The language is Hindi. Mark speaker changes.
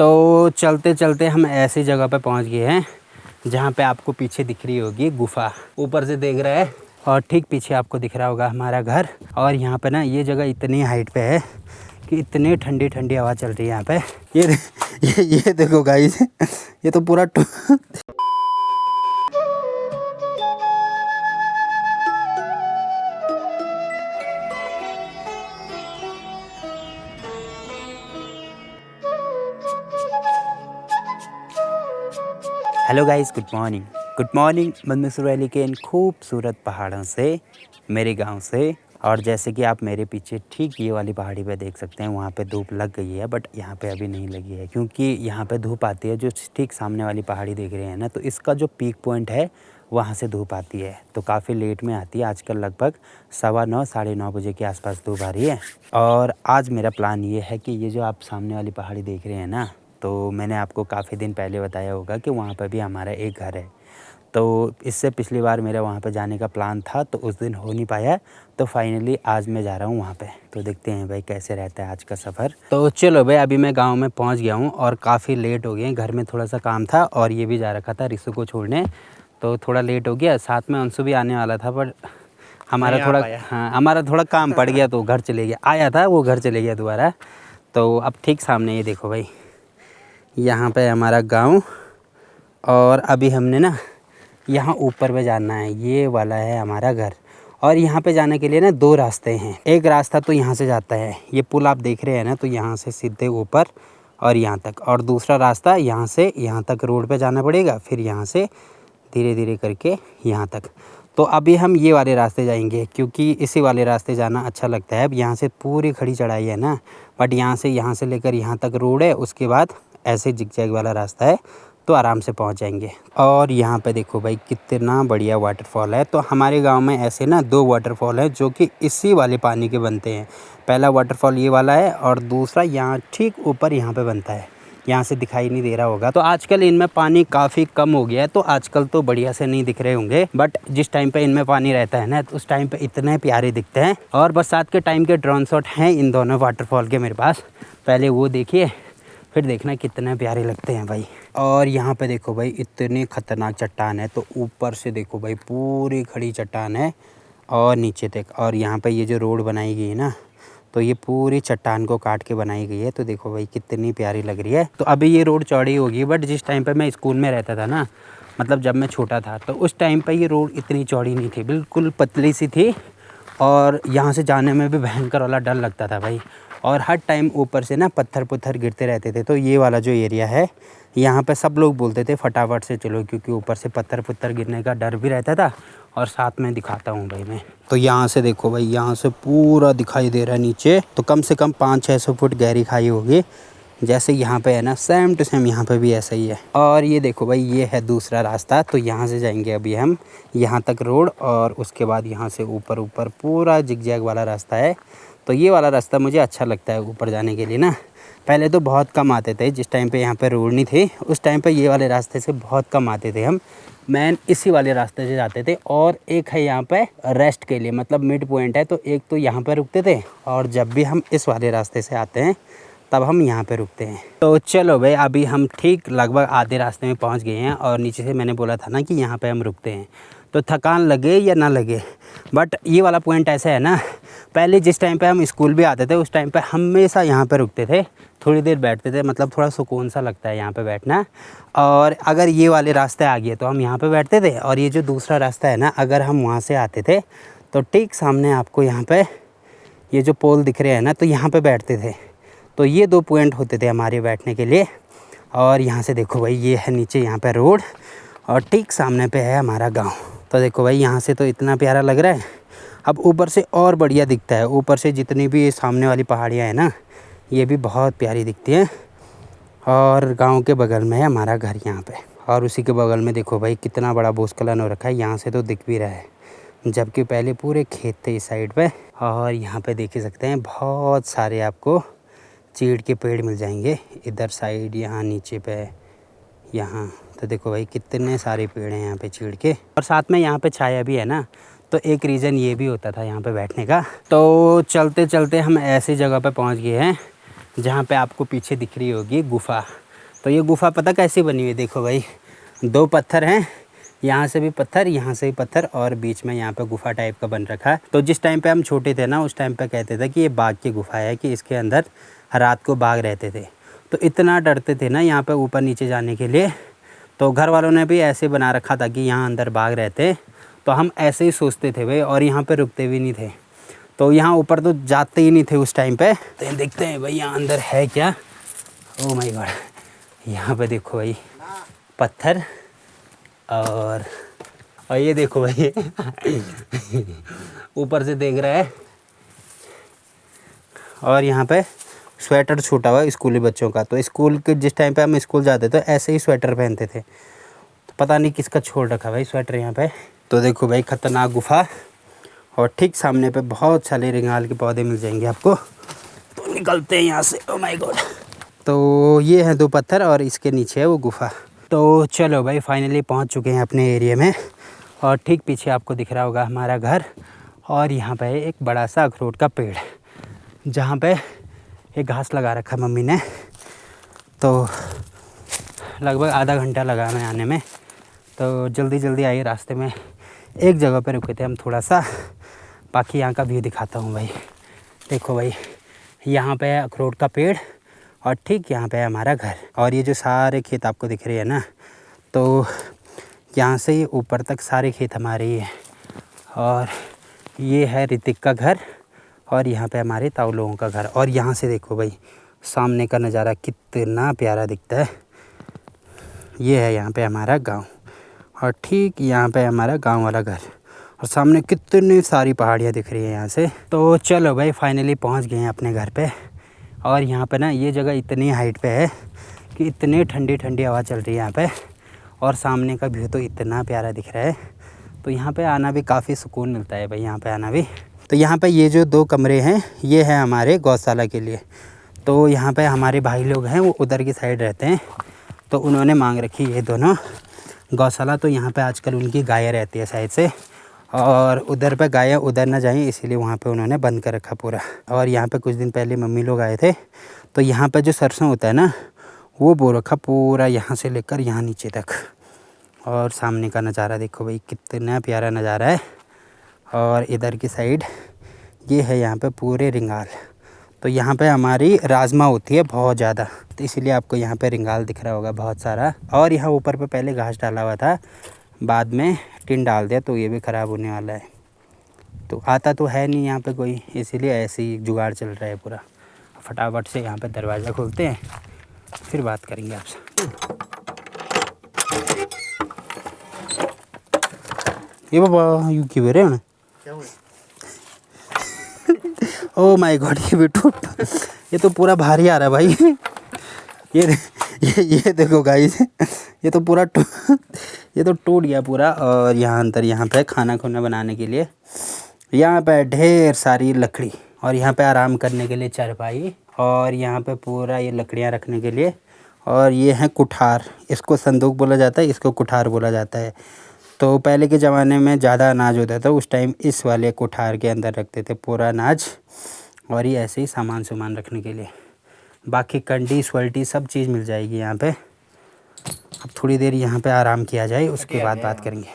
Speaker 1: तो चलते चलते हम ऐसी जगह पे पहुंच गए हैं जहां पे आपको पीछे दिख रही होगी गुफा, ऊपर से देख रहा है और ठीक पीछे आपको दिख रहा होगा हमारा घर। और यहाँ पे ना ये जगह इतनी हाइट पे है कि इतनी ठंडी ठंडी हवा चल रही है यहाँ पे। ये देखो गाइस, ये तो पूरा hello guys, good morning Mandsaur valley के इन खूबसूरत पहाड़ों से, मेरे गांव से। और जैसे कि आप मेरे पीछे ठीक ये वाली पहाड़ी पे देख सकते हैं, वहाँ पे धूप लग गई है, बट यहाँ पे अभी नहीं लगी है क्योंकि यहाँ पे धूप आती है जो ठीक सामने वाली पहाड़ी देख रहे हैं ना, तो इसका जो पीक पॉइंट है वहाँ से धूप आती है, तो काफ़ी लेट में आती है। आजकल लगभग 9:15 साढ़े 9 बजे के आसपास धूप आ रही है। और आज मेरा प्लान ये है कि ये जो आप सामने वाली पहाड़ी देख रहे हैं ना, तो मैंने आपको काफ़ी दिन पहले बताया होगा कि वहाँ पर भी हमारा एक घर है। तो इससे पिछली बार मेरा वहाँ पे जाने का प्लान था, तो उस दिन हो नहीं पाया, तो फाइनली आज मैं जा रहा हूँ वहाँ पे। तो देखते हैं भाई कैसे रहता है आज का सफ़र। तो चलो भाई, अभी मैं गांव में पहुँच गया हूँ और काफ़ी लेट हो गए। घर में थोड़ा सा काम था और ये भी जा रखा था रिसु को छोड़ने, तो थोड़ा लेट हो गया। साथ में अंशु भी आने वाला था, पर हमारा थोड़ा काम पड़ गया तो घर चले गया। आया था वो, घर चले गया दोबारा। तो अब ठीक सामने ये देखो भाई, यहाँ पे हमारा गांव। और अभी हमने ना यहाँ ऊपर पे जाना है, ये वाला है हमारा घर। और यहाँ पे जाने के लिए ना 2 रास्ते हैं। एक रास्ता तो यहाँ से जाता है, ये पुल आप देख रहे हैं ना, तो यहाँ से सीधे ऊपर और यहाँ तक। और दूसरा रास्ता यहाँ से यहाँ तक रोड पे जाना पड़ेगा, फिर यहाँ से धीरे धीरे करके यहाँ तक। तो अभी हम ये वाले रास्ते जाएंगे क्योंकि इसी वाले रास्ते जाना अच्छा लगता है। अब यहाँ से पूरी खड़ी चढ़ाई है ना, बट यहाँ से लेकर यहाँ तक रोड है, उसके बाद ऐसे जिगजैग वाला रास्ता है, तो आराम से पहुँच जाएंगे। और यहाँ पे देखो भाई कितना बढ़िया वाटरफॉल है। तो हमारे गांव में ऐसे ना 2 वाटरफॉल है जो कि इसी वाले पानी के बनते हैं। पहला वाटरफॉल ये वाला है और दूसरा यहाँ ठीक ऊपर यहाँ पे बनता है, यहाँ से दिखाई नहीं दे रहा होगा। तो आजकल इनमें पानी काफ़ी कम हो गया है, तो आजकल तो बढ़िया से नहीं दिख रहे होंगे, बट जिस टाइम पे इनमें पानी रहता है ना, तो उस टाइम पे इतने प्यारे दिखते हैं। और बरसात के टाइम के ड्रोन शॉट हैं इन दोनों वाटरफॉल के मेरे पास, पहले वो देखिए फिर देखना कितने प्यारे लगते हैं भाई। और यहाँ पे देखो भाई इतनी खतरनाक चट्टान है, तो ऊपर से देखो भाई पूरी खड़ी चट्टान है और नीचे तक। और यहाँ पे ये जो रोड बनाई गई है ना, तो ये पूरी चट्टान को काट के बनाई गई है। तो देखो भाई कितनी प्यारी लग रही है। तो अभी ये रोड चौड़ी होगी, बट जिस टाइम पे मैं स्कूल में रहता था ना, मतलब जब मैं छोटा था, तो उस टाइम पे ये रोड इतनी चौड़ी नहीं थी, बिल्कुल पतली सी थी। और यहाँ से जाने में भी भयंकर वाला डर लगता था भाई। और हर टाइम ऊपर से ना पत्थर गिरते रहते थे। तो ये वाला जो एरिया है, यहाँ पे सब लोग बोलते थे फटाफट से चलो, क्योंकि ऊपर से पत्थर गिरने का डर भी रहता था। और साथ में दिखाता हूँ भाई मैं, तो यहाँ से देखो भाई, यहाँ से पूरा दिखाई दे रहा है नीचे, तो कम से कम 500-600 फुट गहरी खाई होगी। जैसे यहाँ पे है ना, सेम टू सेम यहाँ पे भी ऐसा ही है। और ये देखो भाई, ये है दूसरा रास्ता। तो यहाँ से जाएंगे अभी हम यहाँ तक रोड, और उसके बाद यहाँ से ऊपर पूरा जिगजैग वाला रास्ता है। तो ये वाला रास्ता मुझे अच्छा लगता है ऊपर जाने के लिए ना। पहले तो बहुत कम आते थे, जिस टाइम पे यहाँ पे रोड नहीं थी, उस टाइम पे ये वाले रास्ते से बहुत कम आते थे हम। मैन इसी वाले रास्ते से जाते थे। और एक है यहाँ पे रेस्ट के लिए, मतलब मिड पॉइंट है, तो एक तो यहाँ पे रुकते थे, और जब भी हम इस वाले रास्ते से आते हैं तब हम यहाँ पे रुकते हैं। तो चलो भाई, अभी हम ठीक लगभग आधे रास्ते में पहुँच गए हैं। और नीचे से मैंने बोला था ना कि यहाँ पे हम रुकते हैं, तो थकान लगे या ना लगे, बट ये वाला पॉइंट ऐसा है ना, पहले जिस टाइम पे हम स्कूल भी आते थे, उस टाइम पे हमेशा यहाँ पे रुकते थे, थोड़ी देर बैठते थे, मतलब थोड़ा सुकून सा लगता है यहाँ पे बैठना। और अगर ये वाले रास्ते आ गए तो हम यहाँ पे बैठते थे। और ये जो दूसरा रास्ता है ना, अगर हम वहाँ से आते थे, तो ठीक सामने आपको यहाँ पे ये जो पोल दिख रहे हैं ना, तो यहाँ पे बैठते थे। तो ये 2 पॉइंट होते थे हमारे बैठने के लिए। और यहाँ से देखो भाई, ये है नीचे यहाँ पे रोड, और ठीक सामने पे है हमारा गांव। तो देखो भाई, यहाँ से तो इतना प्यारा लग रहा है। अब ऊपर से और बढ़िया दिखता है। ऊपर से जितनी भी सामने वाली पहाड़ियाँ हैं ना, ये भी बहुत प्यारी दिखती हैं। और गांव के बगल में है हमारा घर यहाँ पे। और उसी के बगल में देखो भाई कितना बड़ा भूस्खलन हो रखा है, यहाँ से तो दिख भी रहा है, जबकि पहले पूरे खेत थे इस साइड पे। और यहाँ पे देख सकते हैं बहुत सारे आपको चीड़ के पेड़ मिल जाएंगे इधर साइड, यहाँ नीचे पे, यहाँ। तो देखो भाई कितने सारे पेड़ हैं यहाँ पे चीड़ के। और साथ में यहाँ पे छाया भी है ना, तो एक रीज़न ये भी होता था यहाँ पे बैठने का। तो चलते चलते हम ऐसी जगह पे पहुँच गए हैं जहाँ पे आपको पीछे दिख रही होगी गुफा। तो ये गुफ़ा पता कैसी बनी हुई है, देखो भाई 2 पत्थर हैं, यहाँ से भी पत्थर, यहाँ से भी पत्थर, और बीच में यहाँ पे गुफ़ा टाइप का बन रखा है। तो जिस टाइम पे हम छोटे थे ना, उस टाइम पे कहते थे कि ये बाघ की गुफ़ा है, कि इसके अंदर रात को बाघ रहते थे। तो इतना डरते थे ना यहाँ पे ऊपर नीचे जाने के लिए, तो घर वालों ने भी ऐसे बना रखा था कि यहाँ अंदर बाघ रहते, तो हम ऐसे ही सोचते थे भाई, और यहाँ पे रुकते भी नहीं थे। तो यहाँ ऊपर तो जाते ही नहीं थे उस टाइम पे। तो देखते हैं भाई यहाँ अंदर है क्या। ओह माय गॉड, यहाँ पे देखो भाई पत्थर, और ये देखो भाई ऊपर से देख रहा है, और यहाँ पे स्वेटर छूटा हुआ है स्कूली बच्चों का। तो स्कूल के जिस टाइम पे हम स्कूल जाते थे ऐसे ही स्वेटर पहनते थे, तो पता नहीं किसका छोड़ रखा भाई स्वेटर यहाँ पे। तो देखो भाई खतरनाक गुफ़ा, और ठीक सामने पे बहुत सारे रिंगाल के पौधे मिल जाएंगे आपको। तो निकलते हैं यहाँ से। Oh my God. तो ये हैं 2 पत्थर, और इसके नीचे है वो गुफ़ा। तो चलो भाई फाइनली पहुँच चुके हैं अपने एरिया में, और ठीक पीछे आपको दिख रहा होगा हमारा घर, और यहाँ पे एक बड़ा सा अखरोट का पेड़, जहाँ पे एक घास लगा रखा मम्मी ने। तो लगभग आधा घंटा लगा हमें आने में, तो जल्दी जल्दी आई। रास्ते में एक जगह पे रुके थे हम थोड़ा सा, बाकी यहाँ का व्यू दिखाता हूँ भाई। देखो भाई यहाँ पे है अखरोट का पेड़, और ठीक यहाँ पे है हमारा घर, और ये जो सारे खेत आपको दिख रहे हैं ना, तो यहाँ से ये ऊपर तक सारे खेत हमारे ही हैं। और ये है ऋतिक का घर, और यहाँ पे हमारे ताऊ लोगों का घर। और यहाँ से देखो भाई सामने का नज़ारा कितना प्यारा दिखता है। ये है यहाँ पे हमारा गांव, और ठीक यहाँ पे हमारा गांव वाला घर, और सामने कितनी सारी पहाड़ियाँ दिख रही है यहाँ से। तो चलो भाई फाइनली पहुँच गए हैं अपने घर पे। और यहाँ पे ना ये जगह इतनी हाइट पे है कि इतनी ठंडी ठंडी हवा चल रही है यहाँ पे, और सामने का व्यू तो इतना प्यारा दिख रहा है। तो यहाँ पे आना भी काफ़ी सुकून मिलता है भाई, यहाँ पे आना भी। तो यहाँ पे ये जो 2 कमरे हैं ये है हमारे गौशाला के लिए। तो यहाँ पे हमारे भाई लोग हैं, वो उधर की साइड रहते हैं, तो उन्होंने मांग रखी ये दोनों गौशाला। तो यहाँ पे आजकल उनकी गायें रहती है साइड से, और उधर पे गायें उधर ना जाएं इसीलिए वहाँ पे उन्होंने बंद कर रखा पूरा। और यहाँ पे कुछ दिन पहले मम्मी लोग आए थे, तो यहाँ पे जो सरसों होता है ना, वो बो रखा पूरा यहाँ से लेकर यहाँ नीचे तक। और सामने का नज़ारा देखो भाई कितना प्यारा नज़ारा है। और इधर की साइड ये है यहाँ पे पूरे रिंगाल। तो यहाँ पे हमारी राजमा होती है बहुत ज़्यादा, तो इसीलिए आपको यहाँ पे रिंगाल दिख रहा होगा बहुत सारा। और यहाँ ऊपर पे पहले घास डाला हुआ था, बाद में टिन डाल दिया, तो ये भी ख़राब होने वाला है। तो आता तो है नहीं यहाँ पे कोई, इसीलिए ऐसे ही जुगाड़ चल रहा है पूरा। फटाफट से यहाँ पे दरवाज़ा खोलते हैं, फिर बात करेंगे आपसे। ये बाबा यू की बेरे हैं क्या हुआ? ओह माय गॉड, ये भी टूट, ये तो पूरा भारी आ रहा है भाई। ये देखो गाइस, ये तो पूरा ये तो टूट गया पूरा। और यहाँ अंदर यहाँ पे खाना खुना बनाने के लिए यहाँ पे ढेर सारी लकड़ी, और यहाँ पे आराम करने के लिए चारपाई, और यहाँ पे पूरा ये लकड़ियाँ रखने के लिए। और ये हैं कुठार, इसको संदूक बोला जाता है, इसको कुठार बोला जाता है। तो पहले के ज़माने में ज़्यादा अनाज होता था, उस टाइम इस वाले कुठार के अंदर रखते थे पूरा अनाज, और ये ऐसे ही सामान रखने के लिए। बाकी कंडी स्वल्टी सब चीज़ मिल जाएगी यहाँ पे। अब थोड़ी देर यहाँ पे आराम किया जाए, उसके बाद बात करेंगे।